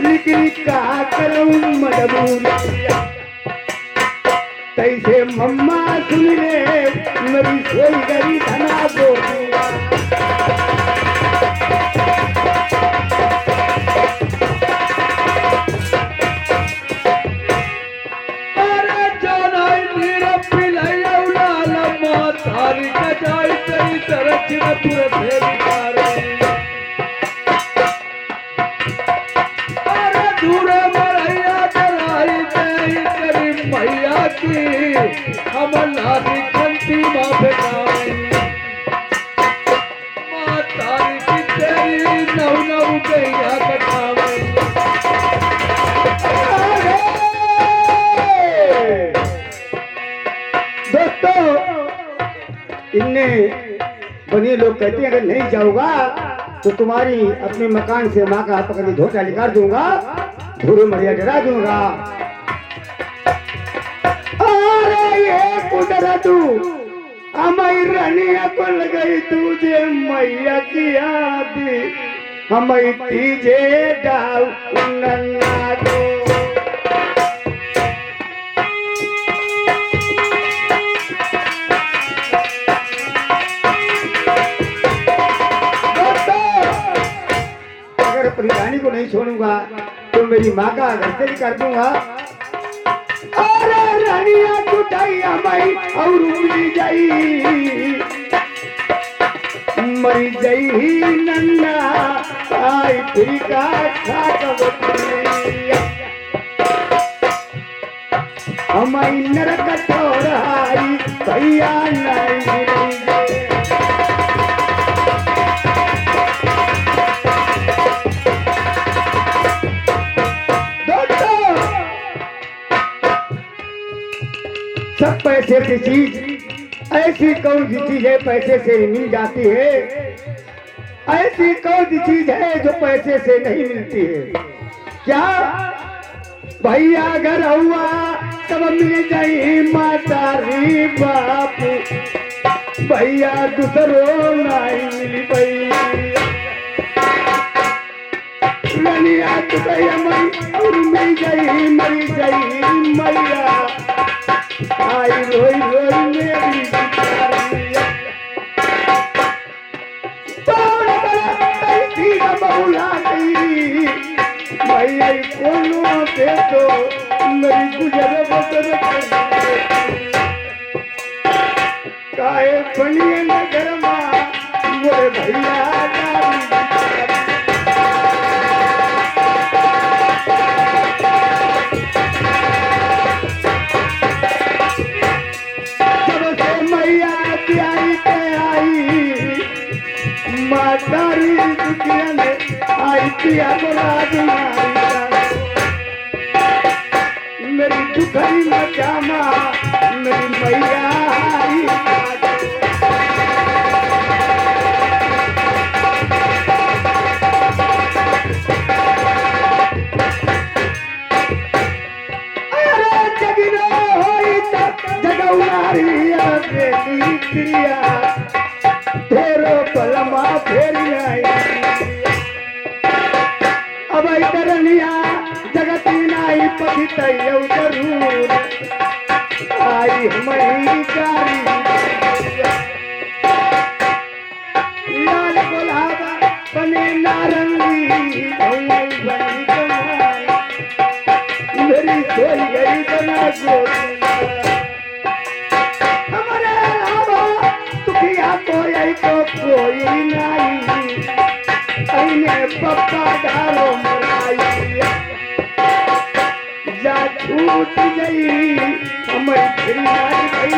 लेकिन का करूं मजबूरी तैसे मम्मा सुन ले मेरी सोई गई धना बोलूंगा बने लोग कहते हैं अगर नहीं जाऊंगा तो तुम्हारी अपने मकान से माँ का हाथ पकड़ के धोखा निकाल दूंगा धूरे मरिया डरा दूंगा। अरे ये कुदरत हमारी रनिया को लगाई तुझे मैया की याद हमारी तीजे डाल नन्ना दो रानी को नहीं छोड़ूंगा तो मेरी माँ का घर से भी कर दूंगा। अरे रानिया कुटाई हमारी और उमड़ी जाई मरी जाई ही नन्ना आई फिर का हमारी नरक छोड़ाई भैया नहीं सब पैसे की चीज ऐसी कौन सी चीज है पैसे से मिल जाती है ऐसी कौन सी चीज है जो पैसे से नहीं मिलती है क्या भैया घर हुआ तब मिल जाई माता री बापू भैया दूसरों नहीं मिली भैया और मिल जाई मरी जाई मैया आई रोई रोई मेरी बहुला गई भैया कोनो दे तो मेरी गुजर बसर काहे बनिए नगर मोरे भैया मेरी दुखरी न जामा मेरी मैया अरे जगनो होई जगौनारी क्रिया फेरो पलमा फेरी आई अब इतरनिया जगती नाई पतित जरूर आई हमारी जारी लाल गुलाबा बने नारंगी मेरी सोई गई बना हमारे अलावा दुखिया कोई तो कोई नहीं अने पप्पा डालो जा छूट गई हमारी खिलाड़ी गई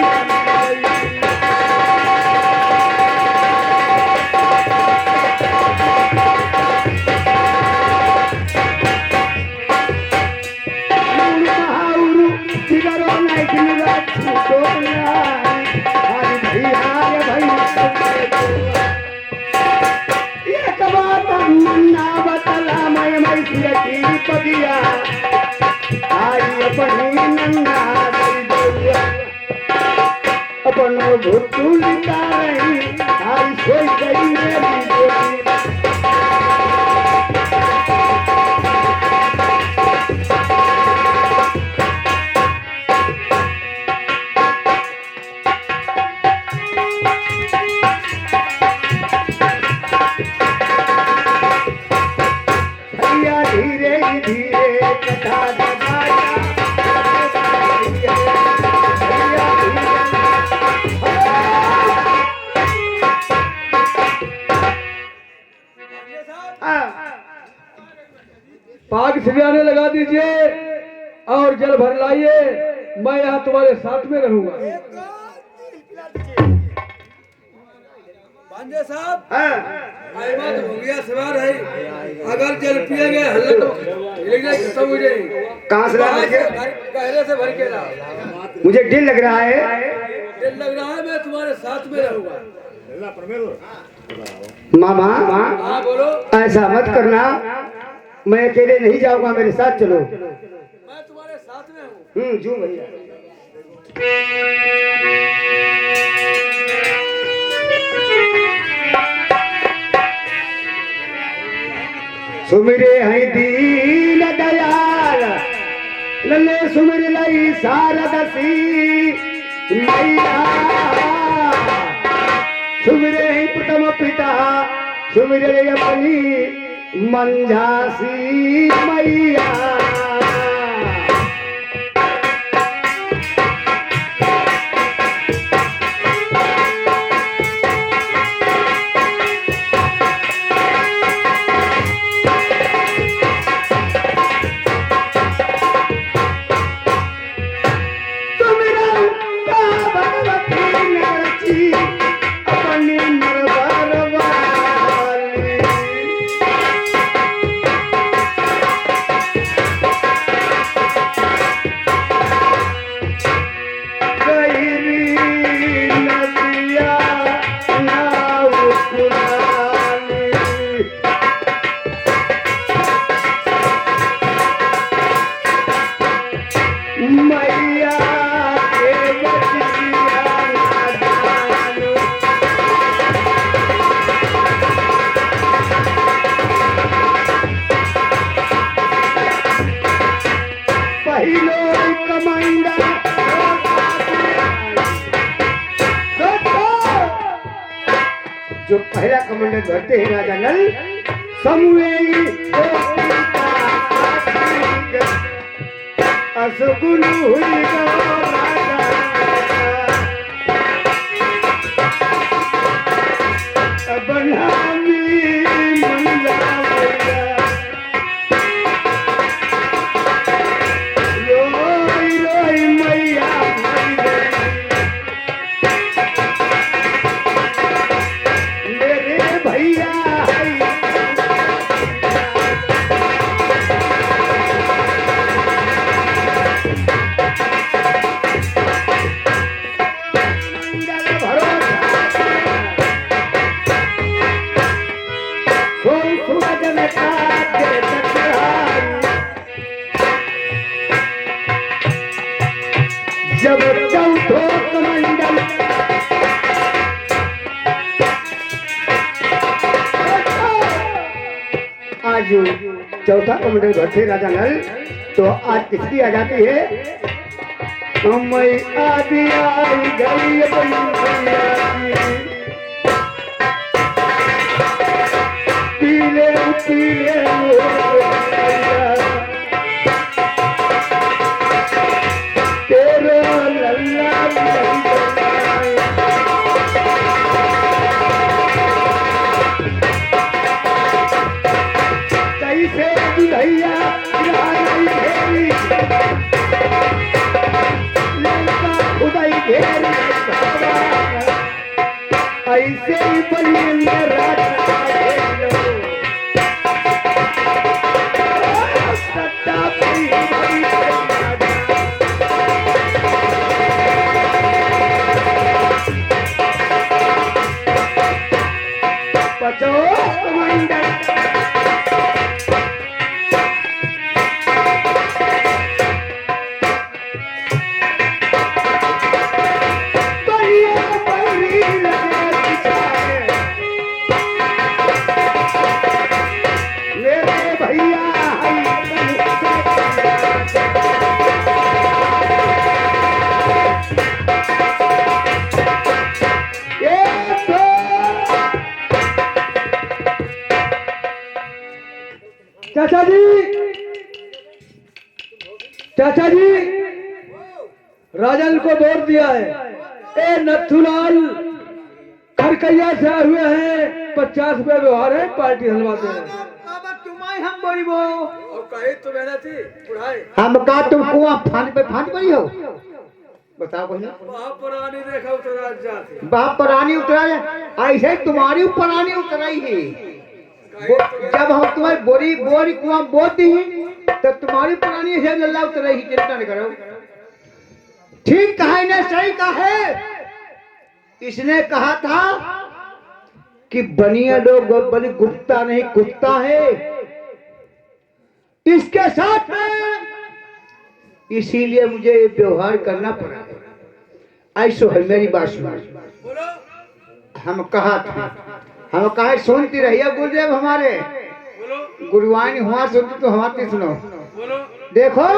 अपन पाग सिरहाने लगा दीजिए और जल भर लाइए, मैं यहाँ तुम्हारे साथ में रहूंगा। पांडे साहब, आई बात हो गया सवार है, अगर जल पिएंगे हल्ला तो हिलेगा, खत्म हो जाएगी। कहाँ से ला लेंगे? गहरे से भर के ला। मुझे दिल लग रहा है, दिल लग रहा है, मैं तुम्हारे साथ में रहूंगा। मामा हाँ बोलो। ऐसा मत करना, मैं अकेले नहीं जाऊंगा, मेरे साथ चलो। मैं तुम्हारे साथ में हूँ। जू भैया। सुमिरे हैं दीन दयाल, लल्ले सुमिर लई सारदसी मैया। सुमिरे हैं प्रथम पिता, सुमिरे अपनी मंझासी मैया। जो पहला कमांडर भरते हैं राजा नल, समूह असगुन हुई जब चौथो कमंडल आज चौथा कमंडल भरते राजा नल, तो आज किसकी आ जाती है? आदि आई गई पीले पीले ऐसे ही बलिए बचो कमांडर चाचा जी, चाचा जी, राजन को वोट दिया है। ए नथुलाल खरकैया से आए हुए हैं, 50 रुपए व्यवहार है, पार्टी हलवाते हैं। हम बोली वो और कहीं तो मेहनत थी पढ़ाई हम का तुम कुआं फांद पड़ी हो बताओ पहले वहाँ पुरानी देखा उतरा जाती बाप परानी उतरा है ऐसे तुम्हारी परानी उतराई है जब हम तुम्हारी बोरी कुआं बोती ही तो तुम्हारी पुरानी है लल्ला उतराई ही चिंता नहीं करो ठीक कहा है सही कहा है इसने कहा था कि बनिया लोग बड़ी गुप्ता नहीं कुत्ता है इसके साथ में इसीलिए मुझे व्यवहार करना पड़ा ऐसो है मेरी बात सुनो बोलो हम कहा था हम कहा सुनती रहिए गुरुदेव हमारे बोलो गुरुवानी हुआ सुनती तो हमारी सुनो बोलो देखो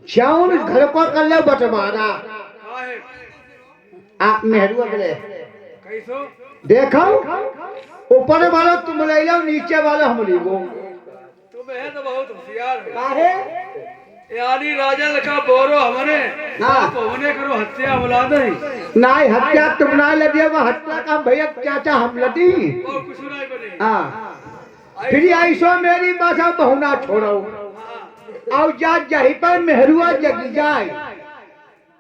जौन घर को कर ले बटवारा कहाँ है आप मेहरू अगले कैसो देखो ऊपर वाला तुम ले लो नीचे वाला हम ले लो तुम है तो बहुत होशियार है काहे यानी राजा का बोरो हमने हाँ। आप हमने करो हत्या हमला नहीं नहीं हत्या तुम ना लदिए वो हत्या का भैया चाचा हम लदी और कुछ नहीं बने हाँ फिर ऐसो मेरी बासा बहुना छोड़ो हाँ। और जा जही पर मेहरुआ जगी जाए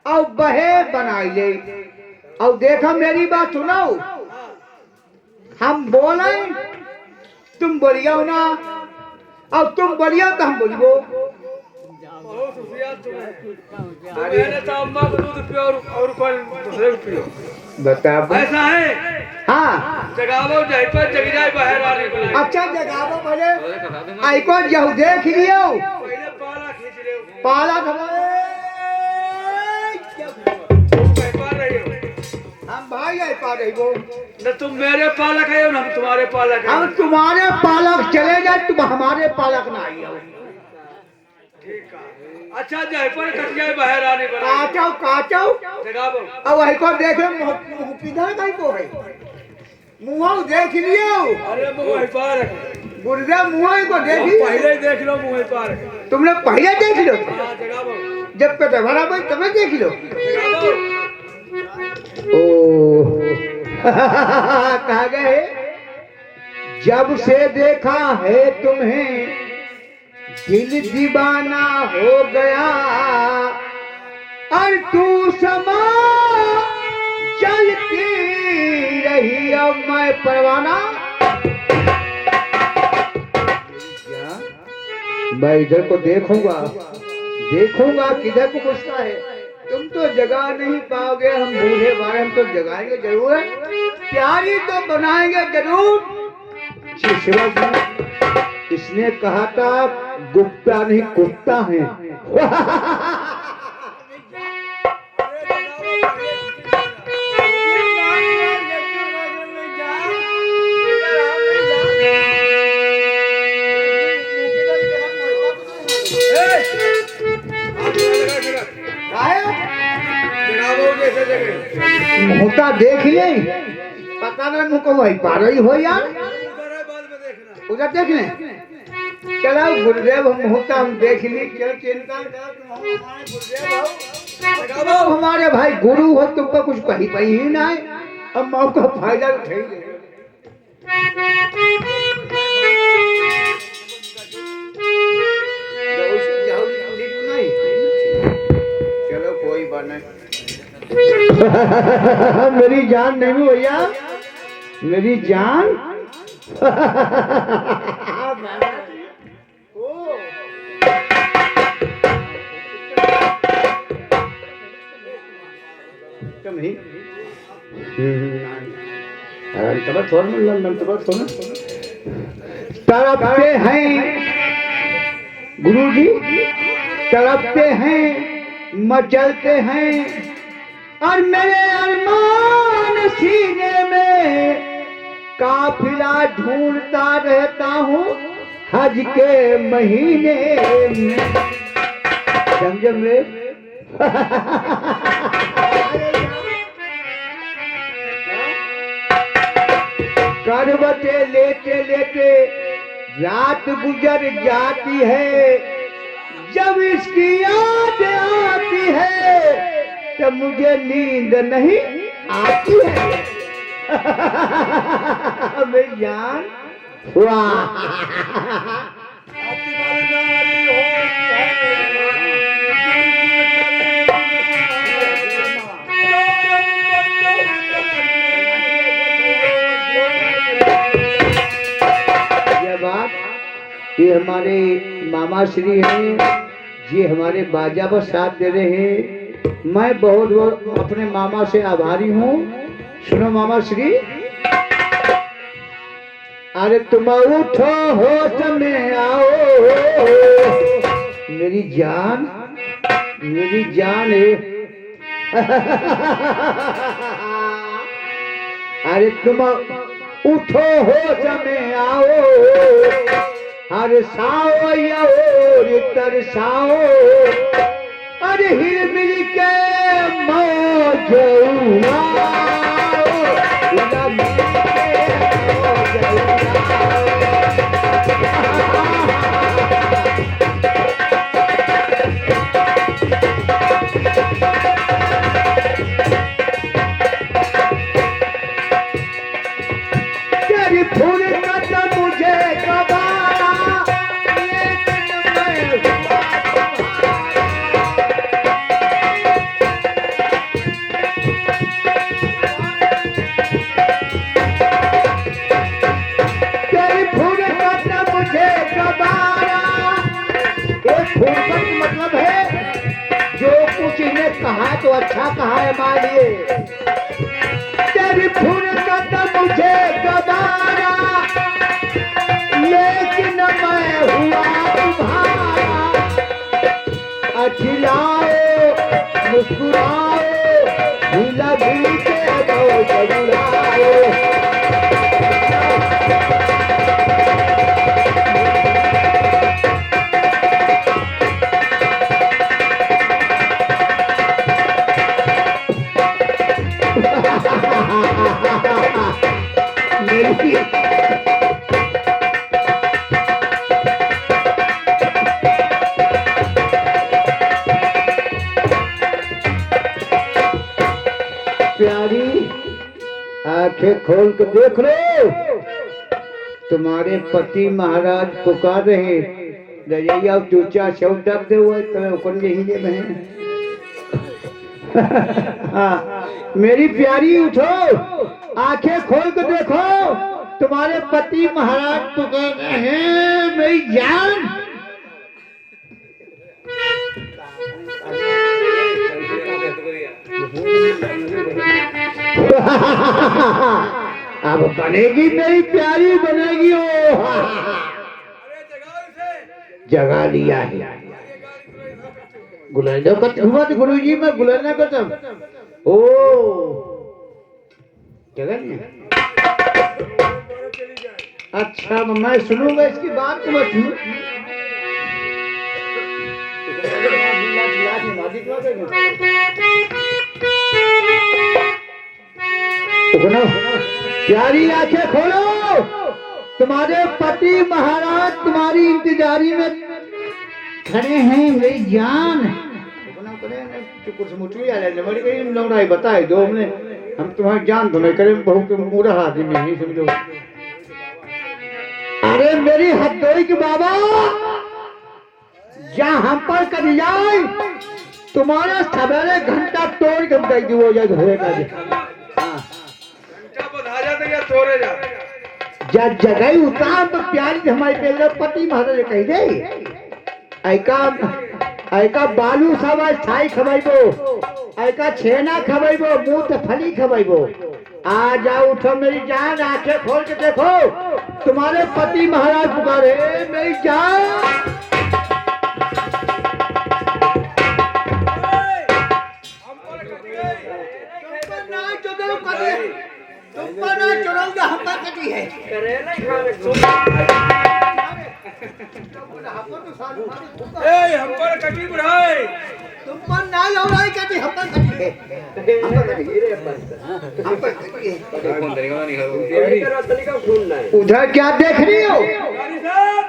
और बहे बनाई ले और देखो मेरी बात सुनो हम बोले तुम बोलियो ना और तुम बोलियो तो हम बोलियो बहुत होशियार तुम है मैंने तो अम्मा को दूध पियो और कोई दूसरे को पियो बता ऐसा है हाँ जगावो जाए पर जग जाए बाहर आने को लाए। अच्छा जगावो पहले आई को जहु देख लियो पहले पाला खींच ले पाला पा रही हो हम भाई आई पा रही वो न तुम मेरे पालक है ना हम तुम्हारे पालक है हम तुम्हारे पालक चले जाए तुम हमारे पालक ना आई हो ठीक है अच्छा जाए पर कट जाए बाहर आने को काचो जगावो अब वही को देख मुंह किधर कहीं को है मुंह देख लियो अरे मुंह पालक गुरुदेव मुंह को देख पहले ही देख लो मुंह पालक तुमने पहले देख लो हाँ जगावो जब पे भरा भाई तुम्हें देख लो जगावो ओ कहा गए जब से देखा है तुम्हें दिल दीवाना हो गया और तू समा चलती रही अब मैं परवाना मैं इधर को देखूंगा किधर को घुसता है तुम तो जगा नहीं पाओगे हम बूढ़े बारे हम तो जगाएंगे जरूर प्यारी तो बनाएंगे जरूर इसने कहा था गुप्ता नहीं कुत्ता है होता देख ले पता ना मुझको वही पा रही हो यार उधर देख ले चलो गुरुदेव हम होता हम देख ली चल चिंता तुम हमारे भाई गुरु हो तुमको कुछ कही पाई ही ना अब मौका फायदा उठाइए चलो कोई बात नहीं मेरी जान नहीं भैया मेरी जान तड़पते हैं गुरुजी तड़पते हैं मचलते हैं और मेरे अरमान सीने में काफिला ढूंढता रहता हूँ हज के महीने में समझ में करवटे लेते लेते रात गुजर जाती है जब इसकी याद आती है तब मुझे नींद नहीं आती है मेरी जान वाह ये बात, ये हमारे मामा श्री हैं, ये हमारे बाजा पर साथ दे रहे हैं। मैं बहुत बहुत अपने मामा से आभारी हूँ। सुनो मामा श्री, अरे तुम उठो होश में आओ, मेरी जान है। अरे तुम उठो होश में आओ, हर साओ और तरसाओ, अरे हिल मिल के मौज उड़ाओ, हिल मिल के मौज उड़ाओ। तेरी फूल कदम मुझे गवारा, लेकिन मैं तेरी फूल कदम मुझे गवारा। एक फूल का मतलब है जो कुछ इन्हें कहा तो अच्छा कहा है मालिए। तेरी फूल कदम मुझे गवारा, लेकिन मैं हुआ तुम्हारा। खिलाओ मुस्कुराओ, हिला भी के मौज उड़ाओ। मेरी प्यारी आंखें खोल कर देख लो, तुम्हारे पति महाराज पुकार रहे। रजैया चूचा शव डब दे हुआ कौन यही ले बहन। हाँ, मेरी प्यारी उठो, आंखें खोल कर देखो, तुम्हारे पति महाराज पुकार रहे हैं मेरी जान। अब बनेगी मेरी प्यारी, बनेगी ओ। जगा लिया है गुलाइना का हुआ तो गुरु जी मैं गुलाइना का तब ओ जगह नहीं। अच्छा मैं सुनूंगा इसकी बात को, मैं सुनू। सुनो, प्यारी आंखें खोलो, तुम्हारे पति महाराज तुम्हारी इंतजारी में खड़े हैं मेरी जान। बताए दो हमने, हम तुम्हारी जान तो नहीं करें, बहुत पूरा हाथ में नहीं समझो। अरे मेरी हथौड़ी के बाबा, जहाँ हम पर कभी जाए तुम्हारा सवेरे घंटा तोड़ के दे दी हो जाए घंटा बधा जाते या तोड़े जा जब जगह उतार तो प्यारी हमारे पहले पति महाराज कह दे ऐका बालू सब छाई खबाइबो, ऐका छेना खबाइबो, मुंह ते फली खबाइबो। आ जाओ उठो मेरी जान, आंखें खोल के देखो, तुम्हारे पति महाराज पुकारे मेरी जान। तुमको ना चुराऊंगा, हम पर कटी है करेला खाने ए हम पर कटी बुढ़ाई, तुम पर ना लौड़ाई कटी, हम पर कटी है, हम पर कटी है। कौन तरीका नहीं है तरीका ढूंढना है। उधर क्या देख रही हो? गाड़ी साहब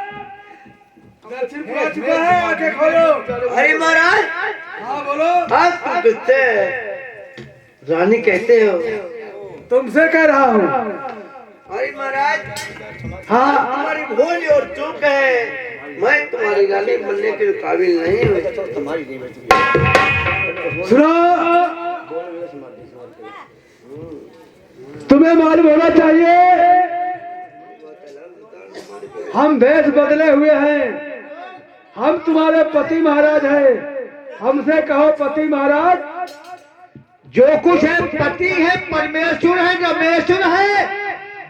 दर्शन पूरा चुका है, आंखें खोलो। अरे महाराज हाँ बोलो। आज तुझसे रानी कहते हो? तुमसे कह रहा हूँ। अरे महाराज हाँ हमारी भूल और चूक है, मैं तुम्हारी गाली बनने के काबिल नहीं हूँ। सुनो, तुम्हें मालूम होना चाहिए हम भेष बदले हुए हैं। हम तुम्हारे पति महाराज हैं। हमसे कहो पति महाराज। जो कुछ है पति है, परमेश्वर है, रमेश्वर है,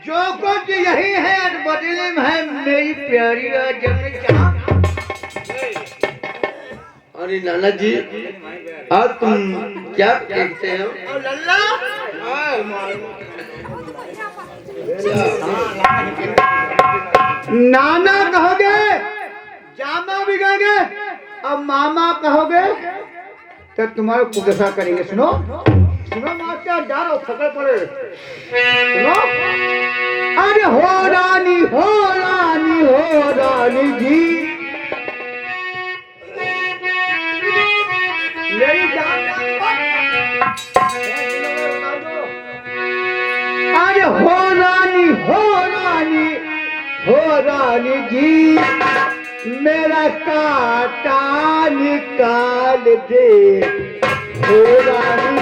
जो कुछ यही है बदले में है मेरी प्यारी जननी जहां। अरे नाना जी, आज तुम क्या कहते हो? लल्ला नाना कहोगे, जामा बिगाओगे, अब मामा कहोगे तो तुम्हारे कुदसा करेंगे। सुनो सुनो मास्टर, जा रहा हूँ खबर पड़े। सुनो, अरे हो रानी जी, मेरी जान। अरे हो रानी जी, मेरा कांटा निकाल दे। हो रानी